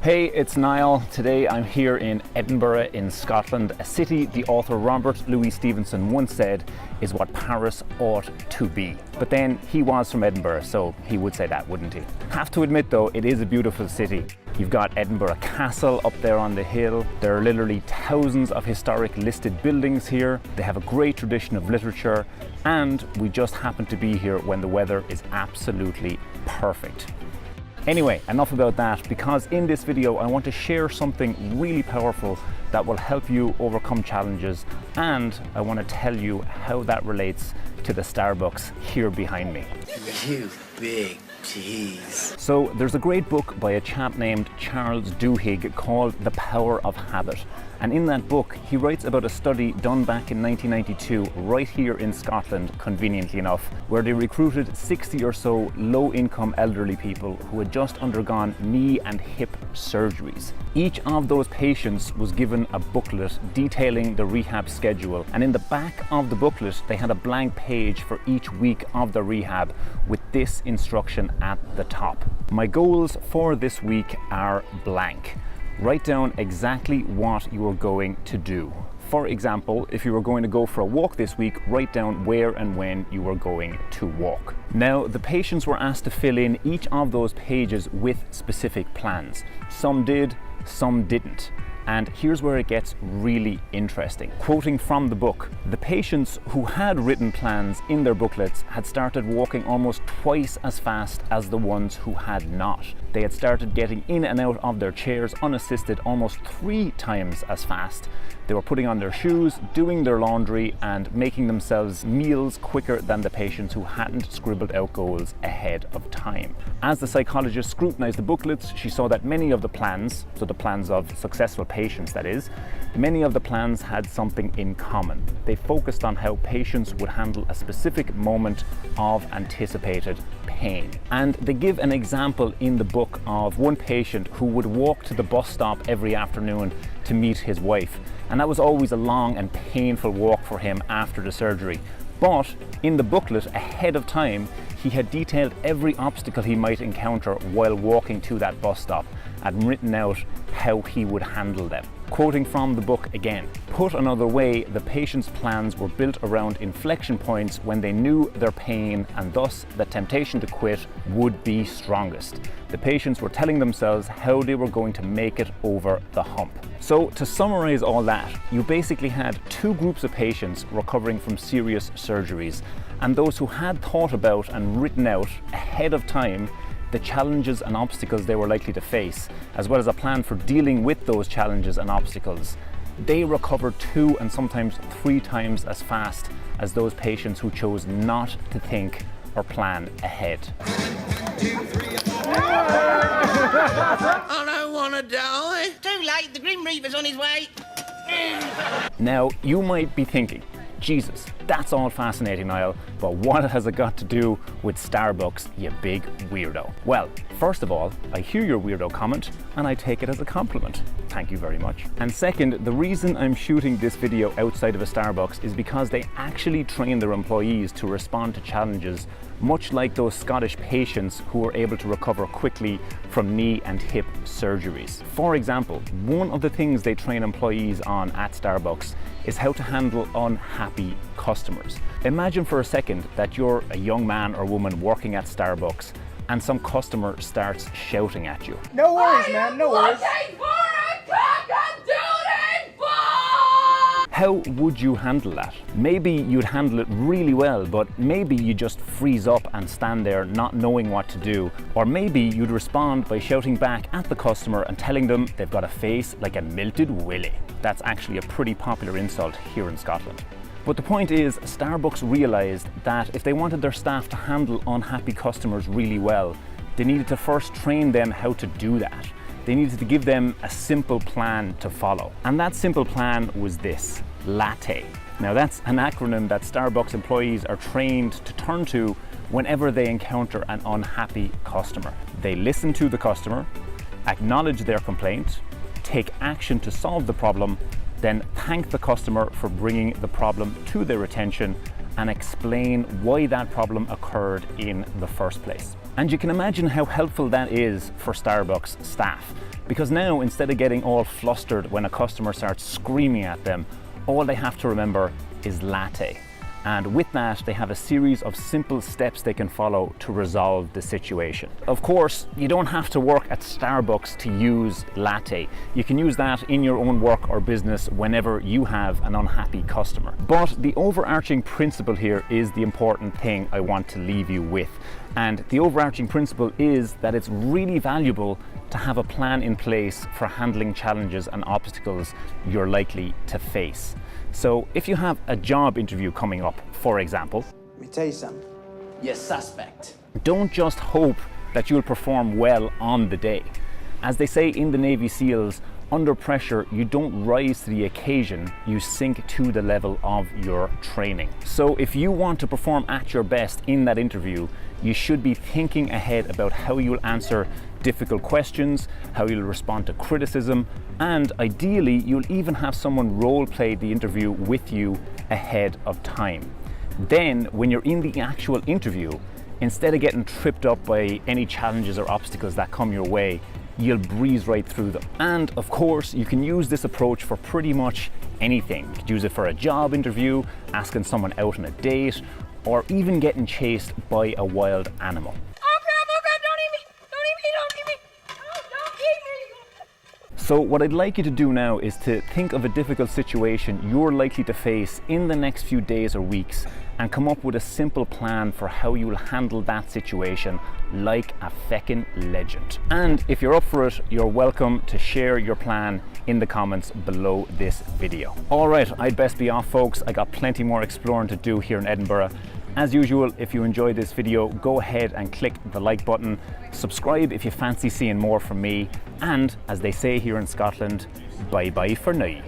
Hey, it's Niall. Today I'm here in Edinburgh in Scotland, a city the author Robert Louis Stevenson once said is what Paris ought to be. But then he was from Edinburgh, so he would say that, wouldn't he? Have to admit though, it is a beautiful city. You've got Edinburgh Castle up there on the hill. There are literally thousands of historic listed buildings here. They have a great tradition of literature, and we just happen to be here when the weather is absolutely perfect. Anyway, enough about that, because in this video I want to share something really powerful that will help you overcome challenges, and I want to tell you how that relates to the Starbucks here behind me. You big tease. So there's a great book by a chap named Charles Duhigg called The Power of Habit. And in that book, he writes about a study done back in 1992, right here in Scotland, conveniently enough, where they recruited 60 or so low-income elderly people who had just undergone knee and hip surgeries. Each of those patients was given a booklet detailing the rehab schedule, and in the back of the booklet, they had a blank page for each week of the rehab with this instruction at the top. My goals for this week are blank. Write down exactly what you are going to do. For example, if you were going to go for a walk this week, write down where and when you are going to walk. Now, the patients were asked to fill in each of those pages with specific plans. Some did, some didn't. And here's where it gets really interesting. Quoting from the book, the patients who had written plans in their booklets had started walking almost twice as fast as the ones who had not. They had started getting in and out of their chairs unassisted almost 3 times as fast. They were putting on their shoes, doing their laundry, and making themselves meals quicker than the patients who hadn't scribbled out goals ahead of time. As the psychologist scrutinized the booklets, she saw that many of the plans, so the plans of successful patients that is, many of the plans had something in common. They focused on how patients would handle a specific moment of anticipated pain. And they give an example in the book of one patient who would walk to the bus stop every afternoon to meet his wife. And that was always a long and painful walk for him after the surgery. But in the booklet ahead of time, he had detailed every obstacle he might encounter while walking to that bus stop and written out how he would handle them. Quoting from the book again, put another way, the patient's plans were built around inflection points when they knew their pain, and thus the temptation to quit would be strongest. The patients were telling themselves how they were going to make it over the hump. So to summarize all that, you basically had 2 groups of patients recovering from serious surgeries, and those who had thought about and written out ahead of time the challenges and obstacles they were likely to face, as well as a plan for dealing with those challenges and obstacles. They recovered 2 and sometimes 3 times as fast as those patients who chose not to think or plan ahead. 2, 3, 4. I don't want to die. Too late, the Grim Reaper's on his way. Now, you might be thinking, Jesus, that's all fascinating, Niall, but what has it got to do with Starbucks, you big weirdo? Well, first of all, I hear your weirdo comment and I take it as a compliment. Thank you very much. And second, the reason I'm shooting this video outside of a Starbucks is because they actually train their employees to respond to challenges, much like those Scottish patients who were able to recover quickly from knee and hip surgeries. For example, one of the things they train employees on at Starbucks is how to handle unhappy customers. Imagine for a second that you're a young man or woman working at Starbucks and some customer starts shouting at you. No worries, man, no worries. How would you handle that? Maybe you'd handle it really well, but maybe you just freeze up and stand there not knowing what to do. Or maybe you'd respond by shouting back at the customer and telling them they've got a face like a melted willy. That's actually a pretty popular insult here in Scotland. But the point is, Starbucks realized that if they wanted their staff to handle unhappy customers really well, they needed to first train them how to do that. They needed to give them a simple plan to follow. And that simple plan was this: Latte. Now that's an acronym that Starbucks employees are trained to turn to whenever they encounter an unhappy customer. They listen to the customer, acknowledge their complaint, take action to solve the problem, then thank the customer for bringing the problem to their attention, and explain why that problem occurred in the first place. And you can imagine how helpful that is for Starbucks staff, because now instead of getting all flustered when a customer starts screaming at them, all they have to remember is Latte. And with that, they have a series of simple steps they can follow to resolve the situation. Of course, you don't have to work at Starbucks to use Latte. You can use that in your own work or business whenever you have an unhappy customer. But the overarching principle here is the important thing I want to leave you with. And the overarching principle is that it's really valuable to have a plan in place for handling challenges and obstacles you're likely to face. So if you have a job interview coming up, for example, Let me tell you something. You're suspect. don't just hope that you'll perform well on the day. As they say in the Navy SEALs, under pressure, you don't rise to the occasion, you sink to the level of your training. So if you want to perform at your best in that interview, you should be thinking ahead about how you'll answer difficult questions, how you'll respond to criticism, and ideally, you'll even have someone role play the interview with you ahead of time. Then, when you're in the actual interview, instead of getting tripped up by any challenges or obstacles that come your way, you'll breeze right through them. And of course, you can use this approach for pretty much anything. You could use it for a job interview, asking someone out on a date, or even getting chased by a wild animal. So what I'd like you to do now is to think of a difficult situation you're likely to face in the next few days or weeks and come up with a simple plan for how you'll handle that situation like a feckin' legend. And if you're up for it, you're welcome to share your plan in the comments below this video. All right, I'd best be off, folks. I got plenty more exploring to do here in Edinburgh. As usual, if you enjoyed this video, go ahead and click the like button, subscribe if you fancy seeing more from me, and as they say here in Scotland, bye bye for now.